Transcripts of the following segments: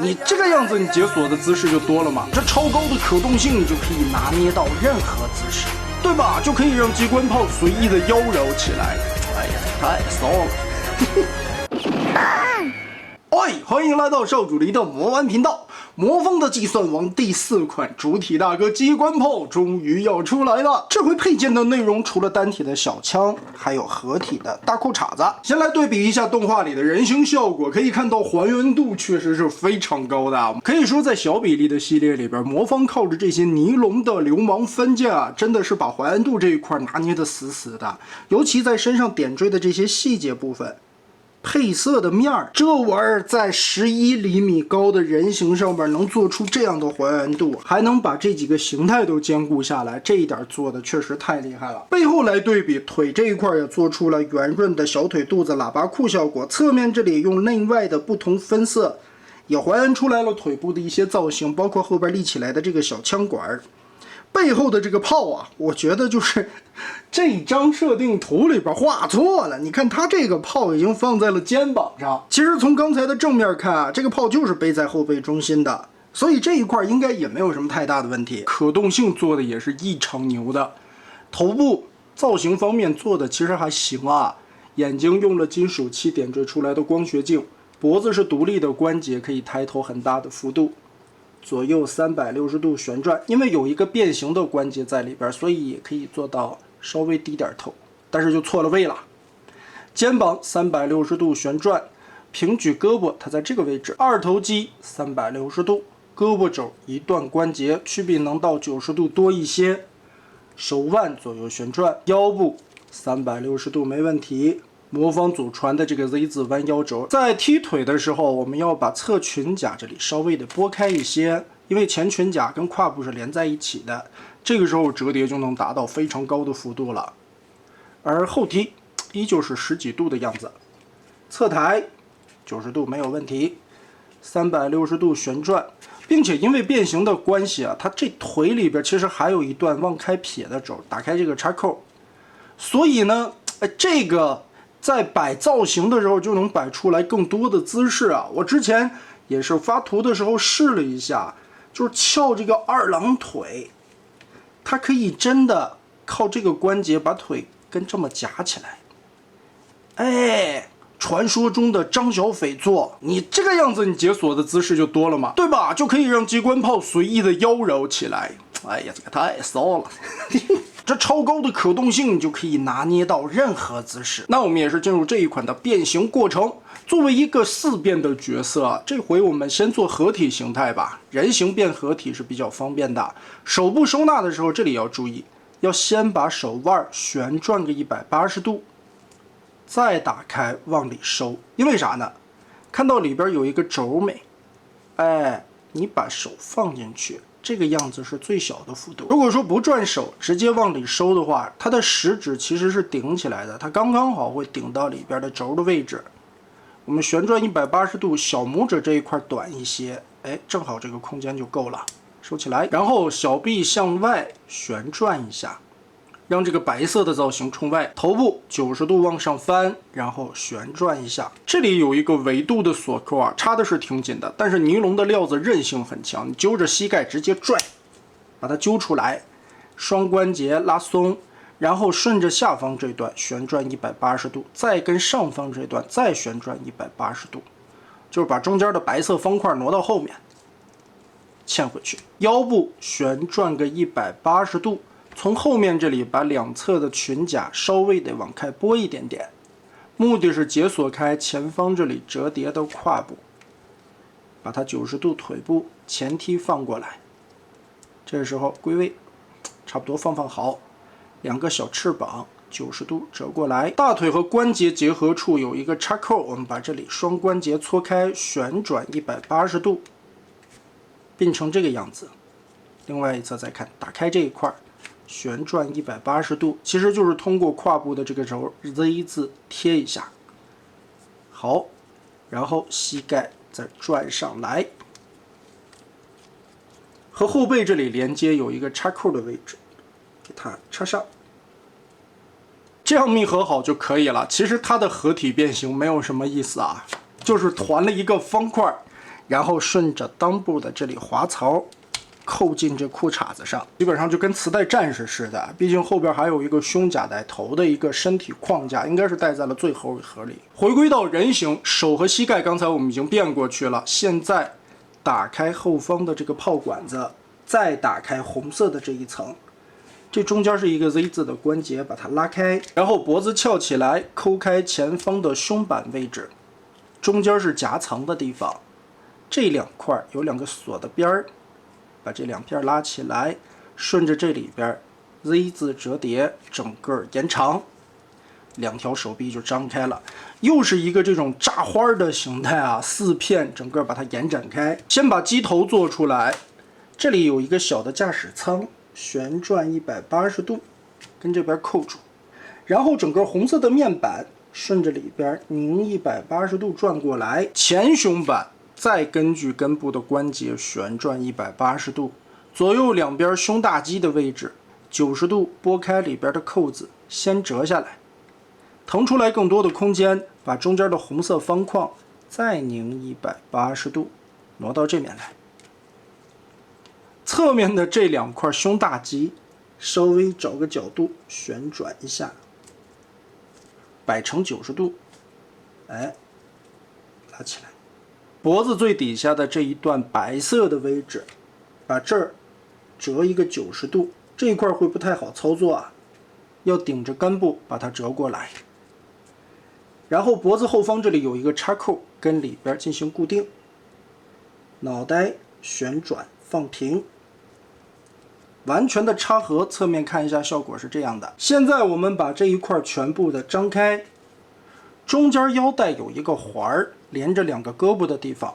你这个样子，你解锁的姿势就多了嘛。这超高的可动性就可以拿捏到任何姿势，对吧？就可以让机关炮随意的妖娆起来。哎呀，太骚了！哎，欢迎来到少主离的魔玩频道。魔方的计算王第4款主体大哥机关炮终于要出来了。这回配件的内容除了单体的小枪，还有合体的大裤衩子。先来对比一下动画里的人形效果，可以看到还原度确实是非常高的。可以说在小比例的系列里边，魔方靠着这些尼龙的流氓分件啊，真的是把还原度这一块拿捏得死死的。尤其在身上点缀的这些细节部分。配色的面儿，这玩意儿在11厘米高的人形上面能做出这样的还原度，还能把这几个形态都兼顾下来，这一点做的确实太厉害了。背后来对比，腿这一块也做出了圆润的小腿肚子喇叭裤效果，侧面这里用内外的不同分色，也还原出来了腿部的一些造型，包括后边立起来的这个小枪管。背后的这个炮啊，我觉得就是这张设定图里边画错了。你看它这个炮已经放在了肩膀上，其实从刚才的正面看啊，这个炮就是背在后背中心的，所以这一块应该也没有什么太大的问题。可动性做的也是异常牛的，头部造型方面做的其实还行啊，眼睛用了金属漆点缀出来的光学镜，脖子是独立的关节，可以抬头很大的幅度。左右360度旋转，因为有一个变形的关节在里边，所以也可以做到稍微低点头，但是就错了位了。肩膀360度旋转，平举胳膊，它在这个位置。二头肌360度，胳膊肘一段关节，曲柄能到90度多一些。手腕左右旋转，腰部360度没问题。魔方祖传的这个 Z 字弯腰轴，在踢腿的时候，我们要把侧裙甲这里稍微的拨开一些，因为前裙甲跟胯部是连在一起的，这个时候折叠就能达到非常高的幅度了。而后踢依旧是10几度的样子，侧抬90度没有问题，360度旋转，并且因为变形的关系啊，它这腿里边其实还有一段往开撇的轴，打开这个插扣，所以呢，这个。在摆造型的时候就能摆出来更多的姿势啊！我之前也是发图的时候试了一下，就是翘这个二郎腿，它可以真的靠这个关节把腿跟这么夹起来。哎，传说中的张小斐做，你这个样子你解锁的姿势就多了嘛，对吧？就可以让机关炮随意的妖娆起来。哎呀，这个太骚了！这超高的可动性就可以拿捏到任何姿势。那我们也是进入这一款的变形过程。作为一个4变的角色，这回我们先做合体形态吧。人形变合体是比较方便的。手部收纳的时候，这里要注意，要先把手腕旋转个180度，再打开往里收。因为啥呢？看到里边有一个轴没？哎，你把手放进去。这个样子是最小的幅度。如果说不转手，直接往里收的话，它的食指其实是顶起来的，它刚刚好会顶到里边的轴的位置。我们旋转180度，小拇指这一块短一些，哎，正好这个空间就够了。收起来，然后小臂向外旋转一下，让这个白色的造型冲外，头部90度往上翻，然后旋转一下。这里有一个维度的锁扣啊，插的是挺紧的，但是尼龙的料子韧性很强，你揪着膝盖直接拽，把它揪出来，双关节拉松，然后顺着下方这段旋转180度，再跟上方这段再旋转180度，就是把中间的白色方块挪到后面，嵌回去。腰部旋转个180度。从后面这里把两侧的裙甲稍微的往开拨一点点，目的是解锁开前方这里折叠的胯部，把它90度腿部前踢放过来，这时候归位，差不多放好，两个小翅膀90度折过来，大腿和关节结合处有一个插扣，我们把这里双关节搓开，旋转180度，变成这个样子。另外一侧再看，打开这一块。旋转180度，其实就是通过胯部的这个轴 Z 字贴一下。好，然后膝盖再转上来，和后背这里连接有一个插扣的位置，给它插上。这样密合好就可以了。其实它的合体变形没有什么意思啊，就是团了一个方块，然后顺着裆部的这里滑槽扣进这裤衩子上，基本上就跟磁带战士似的。毕竟后边还有一个胸甲带头的一个身体框架，应该是带在了最后一盒里。回归到人形，手和膝盖刚才我们已经变过去了，现在打开后方的这个炮管子，再打开红色的这一层，这中间是一个 Z 字的关节，把它拉开，然后脖子翘起来，抠开前方的胸板位置，中间是夹层的地方，这两块有两个锁的边儿，把这两片拉起来，顺着这里边 Z 字折叠，整个延长，两条手臂就张开了，又是一个这种炸花的形态啊，4片整个把它延展开。先把机头做出来，这里有一个小的驾驶舱，旋转180度，跟这边扣住，然后整个红色的面板顺着里边拧180度转过来，前胸板再根据根部的关节旋转180度，左右两边胸大肌的位置90度拨开里边的扣子，先折下来，腾出来更多的空间，把中间的红色方框再拧180度，挪到这面来。侧面的这两块胸大肌稍微找个角度旋转一下，摆成90度，哎，拉起来。脖子最底下的这一段白色的位置，把这儿折一个90度，这一块会不太好操作啊，要顶着根部把它折过来。然后脖子后方这里有一个插扣，跟里边进行固定，脑袋旋转放平，完全的插合，侧面看一下效果是这样的。现在我们把这一块全部的张开，中间腰带有一个环儿，连着两个胳膊的地方，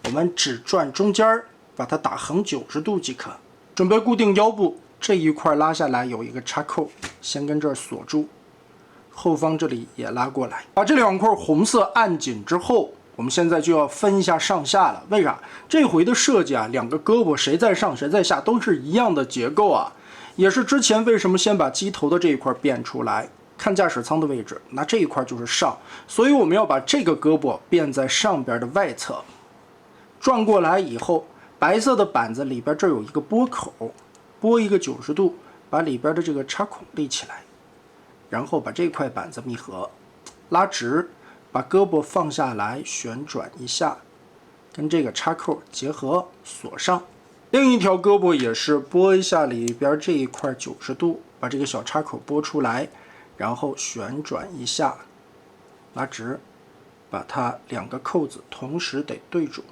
我们只转中间，把它打横90度即可。准备固定腰部，这一块拉下来有一个插扣，先跟这儿锁住，后方这里也拉过来，把这两块红色按紧之后，我们现在就要分一下上下了。为啥？这回的设计啊，两个胳膊谁在上谁在下都是一样的结构啊，也是之前为什么先把机头的这一块变出来。看驾驶舱的位置，那这一块就是上，所以我们要把这个胳膊变在上边的外侧，转过来以后，白色的板子里边这儿有一个拨口，拨一个90度，把里边的这个插孔立起来，然后把这块板子密合，拉直，把胳膊放下来，旋转一下，跟这个插扣结合锁上。另一条胳膊也是拨一下里边这一块90度，把这个小插口拨出来，然后旋转一下，拉直，把它两个扣子同时得对住，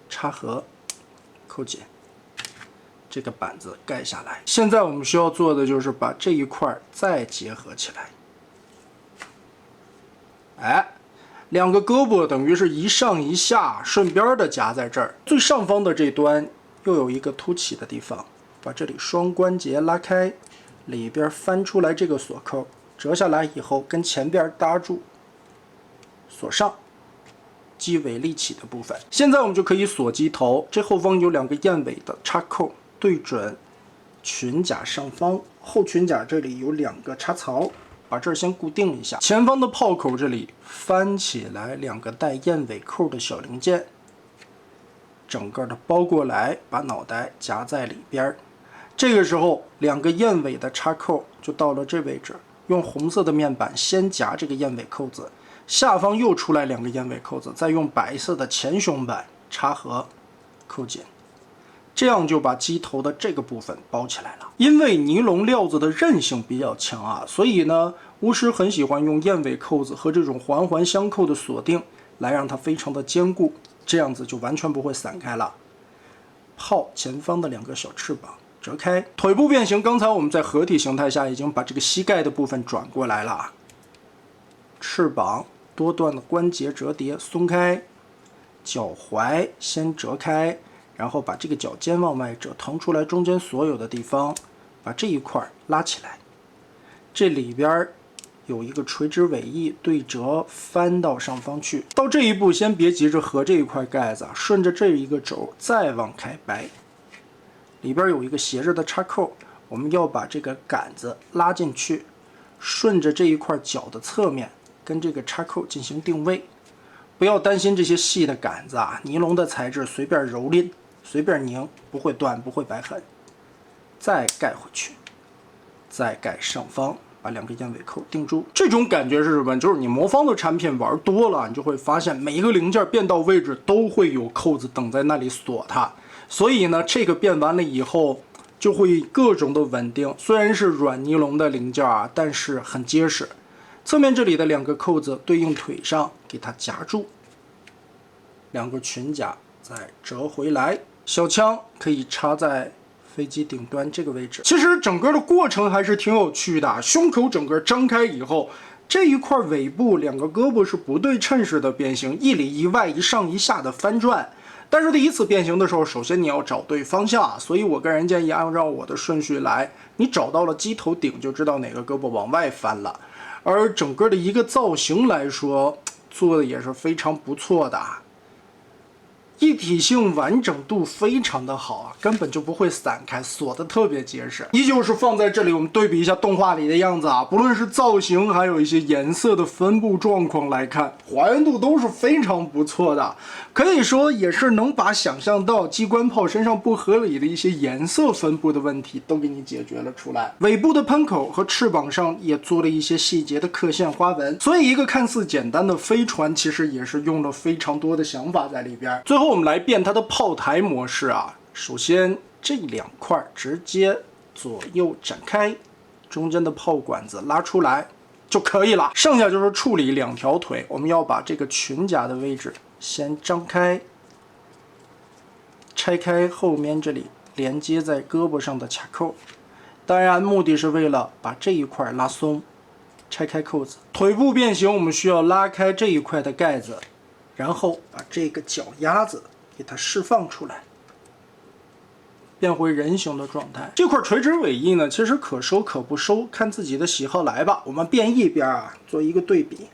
插合，扣紧，这个板子盖下来。现在我们需要做的就是把这一块再结合起来。哎，两个胳膊等于是一上一下，顺边的夹在这儿。最上方的这端又有一个凸起的地方，把这里双关节拉开，里边翻出来这个锁扣，折下来以后跟前边搭住，锁上。机尾立起的部分，现在我们就可以锁机头。这后方有两个燕尾的插扣，对准裙甲上方，后裙甲这里有两个插槽，把这儿先固定一下。前方的炮口这里翻起来两个带燕尾扣的小零件，整个的包过来，把脑袋夹在里边。这个时候，两个燕尾的插扣就到了这位置，用红色的面板先夹这个燕尾扣子。下方又出来两个燕尾扣子，再用白色的前胸板插合扣紧，这样就把机头的这个部分包起来了。因为尼龙料子的韧性比较强啊，所以呢，巫师很喜欢用燕尾扣子和这种环环相扣的锁定来让它非常的坚固，这样子就完全不会散开了。炮前方的两个小翅膀折开，腿部变形，刚才我们在合体形态下已经把这个膝盖的部分转过来了，翅膀多段的关节折叠松开，脚踝先折开，然后把这个脚尖往外折，腾出来中间所有的地方，把这一块拉起来。这里边有一个垂直尾翼对折翻到上方去。到这一步先别急着合这一块盖子，顺着这一个轴再往开掰。里边有一个斜着的插扣，我们要把这个杆子拉进去，顺着这一块脚的侧面跟这个插扣进行定位，不要担心这些细的杆子啊，尼龙的材质随便蹂躏、随便拧，不会断，不会白痕。再盖回去，再盖上方，把2个燕尾扣定住。这种感觉是什么？就是你魔方的产品玩多了，你就会发现每一个零件变到位置都会有扣子等在那里锁它。所以呢，这个变完了以后，就会各种的稳定。虽然是软尼龙的零件啊，但是很结实。侧面这里的2个扣子对应腿上，给它夹住。2个裙甲再折回来，小枪可以插在飞机顶端这个位置。其实整个的过程还是挺有趣的，胸口整个张开以后，这一块尾部2个胳膊是不对称式的变形，一里一外、一上一下的翻转。但是第一次变形的时候，首先你要找对方向，所以我个人建议按照我的顺序来。你找到了机头顶，就知道哪个胳膊往外翻了。而整个的一个造型来说，做的也是非常不错的。一体性完整度非常的好啊，根本就不会散开，锁的特别结实。依旧是放在这里，我们对比一下动画里的样子啊，不论是造型，还有一些颜色的分布状况来看，还原度都是非常不错的。可以说也是能把想象到机关炮身上不合理的一些颜色分布的问题都给你解决了出来。尾部的喷口和翅膀上也做了一些细节的刻线花纹，所以一个看似简单的飞船，其实也是用了非常多的想法在里边。最后我们来变它的炮台模式啊，首先这2块直接左右展开，中间的炮管子拉出来就可以了。剩下就是处理2条腿，我们要把这个裙甲的位置先张开，拆开后面这里连接在胳膊上的卡扣，当然目的是为了把这一块拉松，拆开扣子。腿部变形我们需要拉开这一块的盖子，然后把这个脚丫子给它释放出来，变回人形的状态。这块垂直尾翼呢，其实可收可不收，看自己的喜好来吧。我们变一边啊，做一个对比，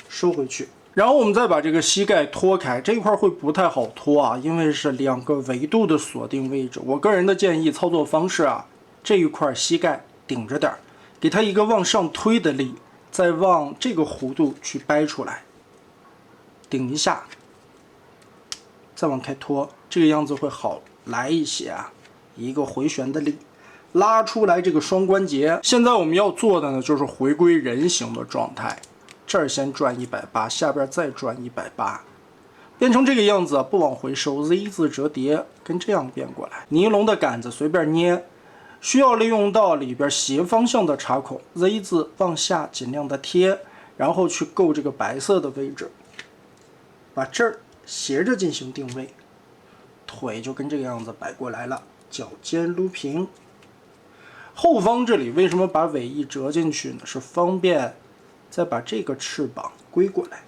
收回去。然后我们再把这个膝盖脱开，这一块会不太好脱啊，因为是2个维度的锁定位置。我个人的建议操作方式啊，这一块膝盖顶着点，给它一个往上推的力，再往这个弧度去掰出来，顶一下，再往开拖，这个样子会好来一些啊。一个回旋的力，拉出来这个双关节。现在我们要做的呢，就是回归人形的状态。这儿先转180，下边再转180，变成这个样子，不往回收 ，Z 字折叠，跟这样变过来。尼龙的杆子随便捏，需要利用到里边斜方向的插孔 ，Z 字往下尽量的贴，然后去够这个白色的位置，把这儿斜着进行定位，腿就跟这个样子摆过来了，脚尖撸平。后方这里为什么把尾翼折进去呢？是方便再把这个翅膀归过来，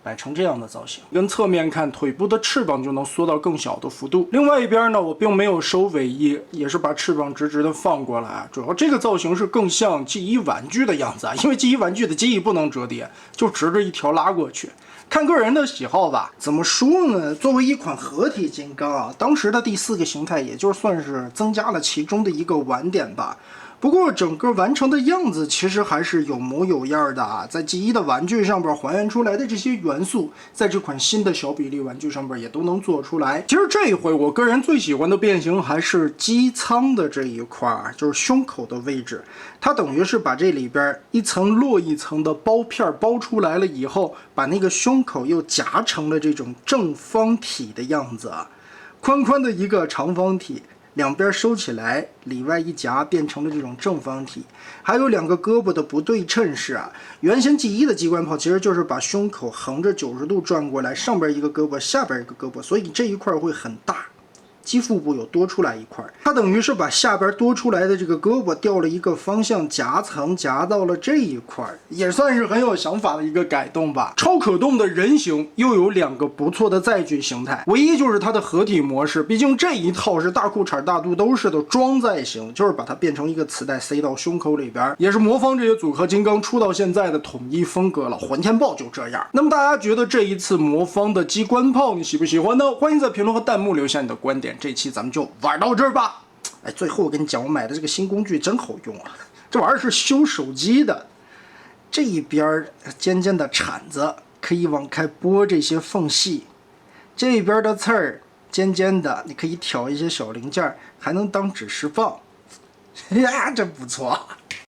摆成这样的造型。跟侧面看，腿部的翅膀就能缩到更小的幅度。另外一边呢，我并没有收尾翼，也是把翅膀直直的放过来。主要这个造型是更像G1玩具的样子啊，因为G1玩具的机翼不能折叠，就直着一条拉过去。看个人的喜好吧。怎么说呢？作为一款合体金刚啊，当时的第4个形态也就算是增加了其中的一个玩点吧。不过整个完成的样子其实还是有模有样的啊，在G1的玩具上边还原出来的这些元素，在这款新的小比例玩具上边也都能做出来。其实这一回我个人最喜欢的变形还是机舱的这一块，就是胸口的位置，它等于是把这里边一层摞一层的包片包出来了以后，把那个胸口又夹成了这种正方体的样子啊，宽宽的一个长方体。两边收起来，里外一夹，变成了这种正方体。还有2个胳膊的不对称式啊。原先G1的机关炮其实就是把胸口横着90度转过来，上边一个胳膊，下边一个胳膊，所以这一块会很大。肌腹部有多出来一块，它等于是把下边多出来的这个胳膊调了一个方向，夹层夹到了这一块，也算是很有想法的一个改动吧。超可动的人形又有2个不错的载具形态，唯一就是它的合体模式，毕竟这一套是大裤衩大肚兜式的装载型，就是把它变成一个磁带塞到胸口里边，也是模仿这些组合金刚出到现在的统一风格了。混天豹就这样。那么大家觉得这一次魔方的机关炮你喜不喜欢呢？欢迎在评论和弹幕留下你的观点。这期咱们就玩到这儿吧。哎，最后我跟你讲，我买的这个新工具真好用啊！这玩意儿是修手机的，这一边尖尖的铲子可以往开拨这些缝隙，这边的刺儿尖尖的，你可以挑一些小零件，还能当指示棒。呀，这不错。